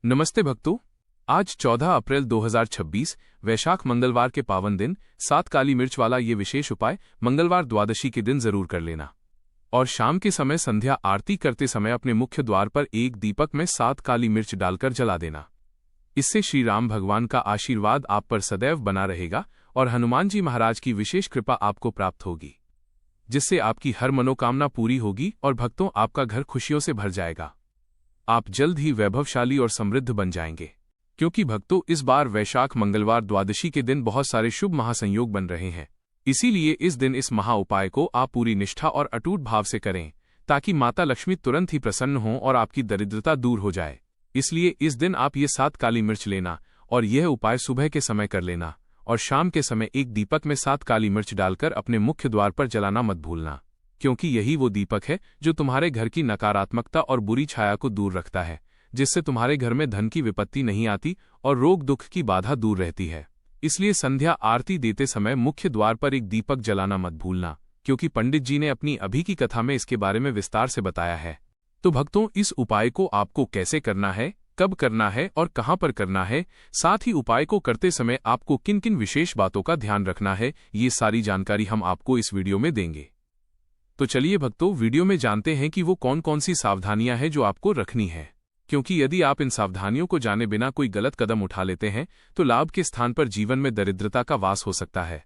नमस्ते भक्तों। आज 14 अप्रैल 2026 वैशाख मंगलवार के पावन दिन 7 काली मिर्च वाला ये विशेष उपाय मंगलवार द्वादशी के दिन जरूर कर लेना। और शाम के समय संध्या आरती करते समय अपने मुख्य द्वार पर एक दीपक में 7 काली मिर्च डालकर जला देना। इससे श्री राम भगवान का आशीर्वाद आप पर सदैव बना रहेगा और हनुमान जी महाराज की विशेष कृपा आपको प्राप्त होगी, जिससे आपकी हर मनोकामना पूरी होगी और भक्तों आपका घर खुशियों से भर जाएगा। आप जल्द ही वैभवशाली और समृद्ध बन जाएंगे, क्योंकि भक्तों इस बार वैशाख मंगलवार द्वादशी के दिन बहुत सारे शुभ महासंयोग बन रहे हैं। इसीलिए इस दिन इस महा उपाय को आप पूरी निष्ठा और अटूट भाव से करें, ताकि माता लक्ष्मी तुरंत ही प्रसन्न हों और आपकी दरिद्रता दूर हो जाए। इसलिए इस दिन आप ये 7 काली मिर्च लेना और यह उपाय सुबह के समय कर लेना और शाम के समय एक दीपक में 7 काली मिर्च डालकर अपने मुख्य द्वार पर जलाना मत भूलना, क्योंकि यही वो दीपक है जो तुम्हारे घर की नकारात्मकता और बुरी छाया को दूर रखता है, जिससे तुम्हारे घर में धन की विपत्ति नहीं आती और रोग दुख की बाधा दूर रहती है। इसलिए संध्या आरती देते समय मुख्य द्वार पर एक दीपक जलाना मत भूलना, क्योंकि पंडित जी ने अपनी अभी की कथा में इसके बारे में विस्तार से बताया है। तो भक्तों, इस उपाय को आपको कैसे करना है, कब करना है और कहां पर करना है, साथ ही उपाय को करते समय आपको किन किन विशेष बातों का ध्यान रखना है, ये सारी जानकारी हम आपको इस वीडियो में देंगे। तो चलिए भक्तों, वीडियो में जानते हैं कि वो कौन कौन सी सावधानियां हैं जो आपको रखनी है, क्योंकि यदि आप इन सावधानियों को जाने बिना कोई गलत कदम उठा लेते हैं तो लाभ के स्थान पर जीवन में दरिद्रता का वास हो सकता है।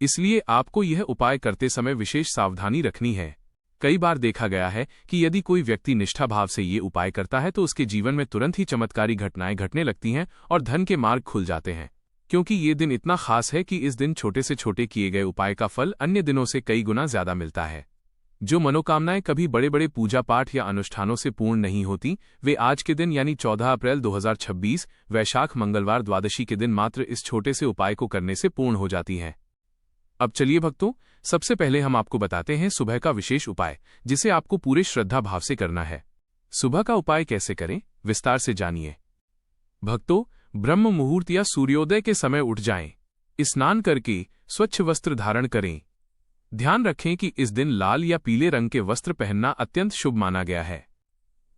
इसलिए आपको यह उपाय करते समय विशेष सावधानी रखनी है। कई बार देखा गया है कि यदि कोई व्यक्ति निष्ठा भाव से ये उपाय करता है तो उसके जीवन में तुरंत ही चमत्कारी घटनाएं घटने लगती हैं और धन के मार्ग खुल जाते हैं, क्योंकि ये दिन इतना खास है कि इस दिन छोटे से छोटे किए गए उपाय का फल अन्य दिनों से कई गुना ज्यादा मिलता है। जो मनोकामनाएं कभी बड़े बड़े पूजा पाठ या अनुष्ठानों से पूर्ण नहीं होती, वे आज के दिन यानी 14 अप्रैल 2026 वैशाख मंगलवार द्वादशी के दिन मात्र इस छोटे से उपाय को करने से पूर्ण हो जाती हैं। अब चलिए भक्तों, सबसे पहले हम आपको बताते हैं सुबह का विशेष उपाय, जिसे आपको पूरे श्रद्धा भाव से करना है। सुबह का उपाय कैसे करें, विस्तार से जानिए। भक्तों, ब्रह्म मुहूर्त या सूर्योदय के समय उठ जाएं, स्नान करके स्वच्छ वस्त्र धारण करें। ध्यान रखें कि इस दिन लाल या पीले रंग के वस्त्र पहनना अत्यंत शुभ माना गया है।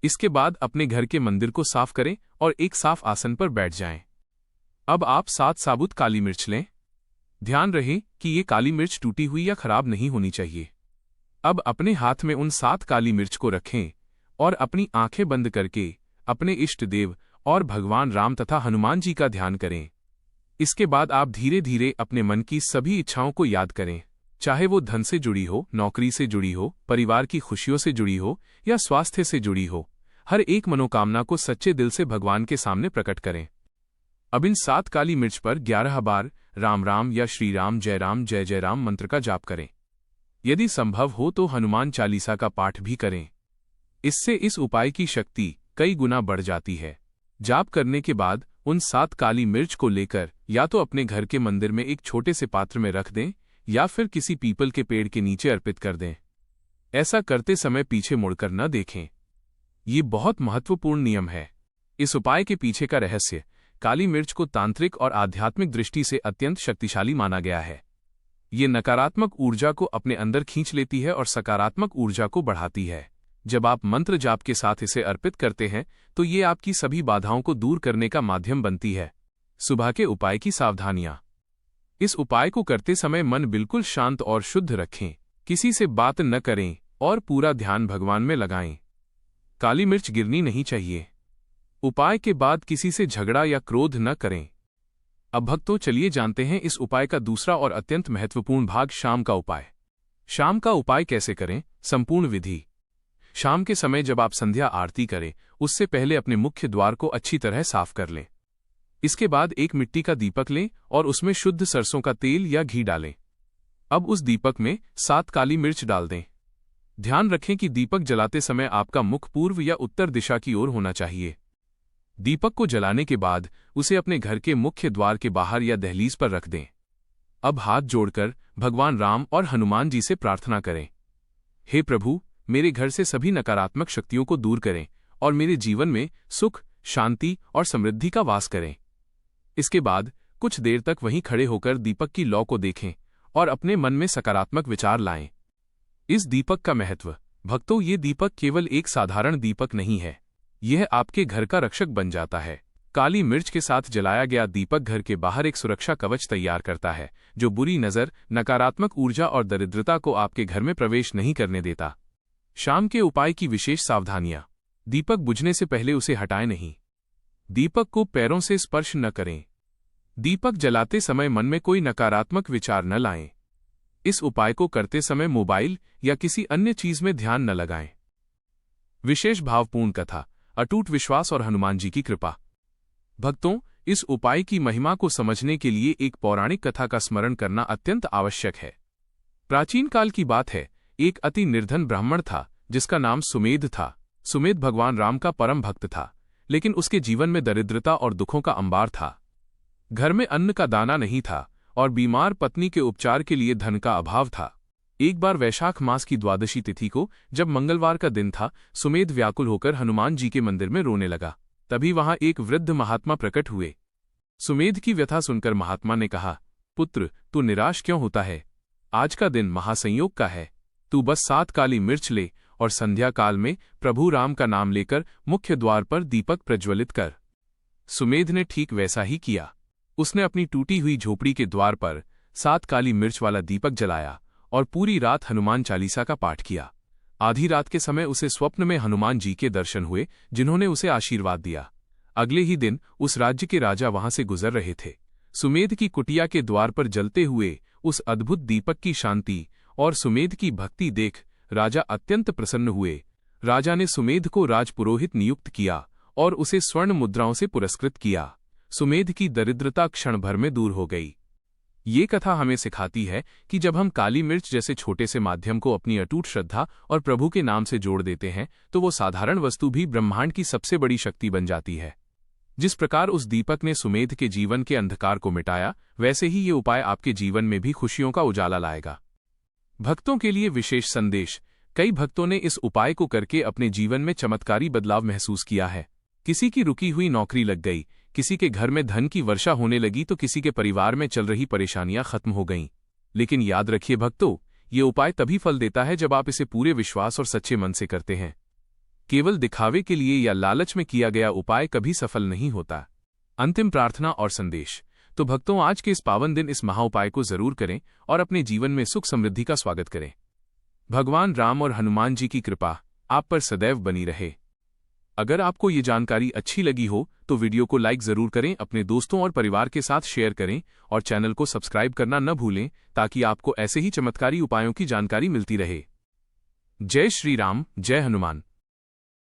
इसके बाद अपने घर के मंदिर को साफ करें और एक साफ आसन पर बैठ जाएं। अब आप 7 साबुत काली मिर्च लें। ध्यान रहे कि ये काली मिर्च टूटी हुई या खराब नहीं होनी चाहिए। अब अपने हाथ में उन 7 काली मिर्च को रखें और अपनी आंखें बंद करके अपने इष्ट देव और भगवान राम तथा हनुमान जी का ध्यान करें। इसके बाद आप धीरे धीरे अपने मन की सभी इच्छाओं को याद करें, चाहे वो धन से जुड़ी हो, नौकरी से जुड़ी हो, परिवार की खुशियों से जुड़ी हो या स्वास्थ्य से जुड़ी हो। हर एक मनोकामना को सच्चे दिल से भगवान के सामने प्रकट करें। अब इन 7 काली मिर्च पर 11 बार राम राम या श्री राम जय जय राम मंत्र का जाप करें। यदि संभव हो तो हनुमान चालीसा का पाठ भी करें। इससे इस उपाय की शक्ति कई गुना बढ़ जाती है। जाप करने के बाद उन 7 काली मिर्च को लेकर या तो अपने घर के मंदिर में एक छोटे से पात्र में रख दें या फिर किसी पीपल के पेड़ के नीचे अर्पित कर दें। ऐसा करते समय पीछे मुड़कर न देखें। ये बहुत महत्वपूर्ण नियम है। इस उपाय के पीछे का रहस्य, काली मिर्च को तांत्रिक और आध्यात्मिक दृष्टि से अत्यंत शक्तिशाली माना गया है। ये नकारात्मक ऊर्जा को अपने अंदर खींच लेती है और सकारात्मक ऊर्जा को बढ़ाती है। जब आप मंत्र जाप के साथ इसे अर्पित करते हैं तो ये आपकी सभी बाधाओं को दूर करने का माध्यम बनती है। सुबह के उपाय की सावधानियां। इस उपाय को करते समय मन बिल्कुल शांत और शुद्ध रखें, किसी से बात न करें और पूरा ध्यान भगवान में लगाएं। काली मिर्च गिरनी नहीं चाहिए। उपाय के बाद किसी से झगड़ा या क्रोध न करें। अब भक्तों, चलिए जानते हैं इस उपाय का दूसरा और अत्यंत महत्वपूर्ण भाग, शाम का उपाय। शाम का उपाय कैसे करें, संपूर्ण विधि। शाम के समय जब आप संध्या आरती करें, उससे पहले अपने मुख्य द्वार को अच्छी तरह साफ कर लें। इसके बाद एक मिट्टी का दीपक लें और उसमें शुद्ध सरसों का तेल या घी डालें। अब उस दीपक में 7 काली मिर्च डाल दें। ध्यान रखें कि दीपक जलाते समय आपका मुख पूर्व या उत्तर दिशा की ओर होना चाहिए। दीपक को जलाने के बाद उसे अपने घर के मुख्य द्वार के बाहर या दहलीज पर रख दें। अब हाथ जोड़कर भगवान राम और हनुमान जी से प्रार्थना करें, हे प्रभु, मेरे घर से सभी नकारात्मक शक्तियों को दूर करें और मेरे जीवन में सुख, शांति और समृद्धि का वास करें। इसके बाद कुछ देर तक वहीं खड़े होकर दीपक की लौ को देखें और अपने मन में सकारात्मक विचार लाएं। इस दीपक का महत्व। भक्तों, ये दीपक केवल एक साधारण दीपक नहीं है। यह आपके घर का रक्षक बन जाता है। काली मिर्च के साथ जलाया गया दीपक घर के बाहर एक सुरक्षा कवच तैयार करता है, जो बुरी नज़र, नकारात्मक ऊर्जा और दरिद्रता को आपके घर में प्रवेश नहीं करने देता। शाम के उपाय की विशेष सावधानियां। दीपक बुझने से पहले उसे हटाएं नहीं। दीपक को पैरों से स्पर्श न करें। दीपक जलाते समय मन में कोई नकारात्मक विचार न लाएं। इस उपाय को करते समय मोबाइल या किसी अन्य चीज में ध्यान न लगाएं। विशेष भावपूर्ण कथा, अटूट विश्वास और हनुमान जी की कृपा। भक्तों, इस उपाय की महिमा को समझने के लिए एक पौराणिक कथा का स्मरण करना अत्यंत आवश्यक है। प्राचीन काल की बात है, एक अति निर्धन ब्राह्मण था जिसका नाम सुमेध था। सुमेध भगवान राम का परम भक्त था, लेकिन उसके जीवन में दरिद्रता और दुखों का अंबार था। घर में अन्न का दाना नहीं था और बीमार पत्नी के उपचार के लिए धन का अभाव था। एक बार वैशाख मास की द्वादशी तिथि को, जब मंगलवार का दिन था, सुमेध व्याकुल होकर हनुमान जी के मंदिर में रोने लगा। तभी वहां एक वृद्ध महात्मा प्रकट हुए। सुमेध की व्यथा सुनकर महात्मा ने कहा, पुत्र, तू निराश क्यों होता है? आज का दिन महासंयोग का है। तू बस 7 काली मिर्च ले और संध्या काल में प्रभु राम का नाम लेकर मुख्य द्वार पर दीपक प्रज्वलित कर। सुमेध ने ठीक वैसा ही किया। उसने अपनी टूटी हुई झोपड़ी के द्वार पर 7 काली मिर्च वाला दीपक जलाया और पूरी रात हनुमान चालीसा का पाठ किया। आधी रात के समय उसे स्वप्न में हनुमान जी के दर्शन हुए, जिन्होंने उसे आशीर्वाद दिया। अगले ही दिन उस राज्य के राजा वहां से गुजर रहे थे। सुमेध की कुटिया के द्वार पर जलते हुए उस अद्भुत दीपक की शांति और सुमेध की भक्ति देख राजा अत्यंत प्रसन्न हुए। राजा ने सुमेध को राजपुरोहित नियुक्त किया और उसे स्वर्ण मुद्राओं से पुरस्कृत किया। सुमेध की दरिद्रता क्षण भर में दूर हो गई। ये कथा हमें सिखाती है कि जब हम काली मिर्च जैसे छोटे से माध्यम को अपनी अटूट श्रद्धा और प्रभु के नाम से जोड़ देते हैं, तो वो साधारण वस्तु भी ब्रह्मांड की सबसे बड़ी शक्ति बन जाती है। जिस प्रकार उस दीपक ने सुमेध के जीवन के अंधकार को मिटाया, वैसे ही ये उपाय आपके जीवन में भी खुशियों का उजाला लाएगा। भक्तों के लिए विशेष संदेश। कई भक्तों ने इस उपाय को करके अपने जीवन में चमत्कारी बदलाव महसूस किया है। किसी की रुकी हुई नौकरी लग गई, किसी के घर में धन की वर्षा होने लगी, तो किसी के परिवार में चल रही परेशानियां खत्म हो गईं। लेकिन याद रखिए भक्तों, ये उपाय तभी फल देता है जब आप इसे पूरे विश्वास और सच्चे मन से करते हैं। केवल दिखावे के लिए या लालच में किया गया उपाय कभी सफल नहीं होता। अंतिम प्रार्थना और संदेश। तो भक्तों, आज के इस पावन दिन इस महाउपाय को जरूर करें और अपने जीवन में सुख समृद्धि का स्वागत करें। भगवान राम और हनुमान जी की कृपा आप पर सदैव बनी रहे। अगर आपको ये जानकारी अच्छी लगी हो तो वीडियो को लाइक जरूर करें, अपने दोस्तों और परिवार के साथ शेयर करें और चैनल को सब्सक्राइब करना न भूलें, ताकि आपको ऐसे ही चमत्कारी उपायों की जानकारी मिलती रहे। जय श्री राम, जय हनुमान।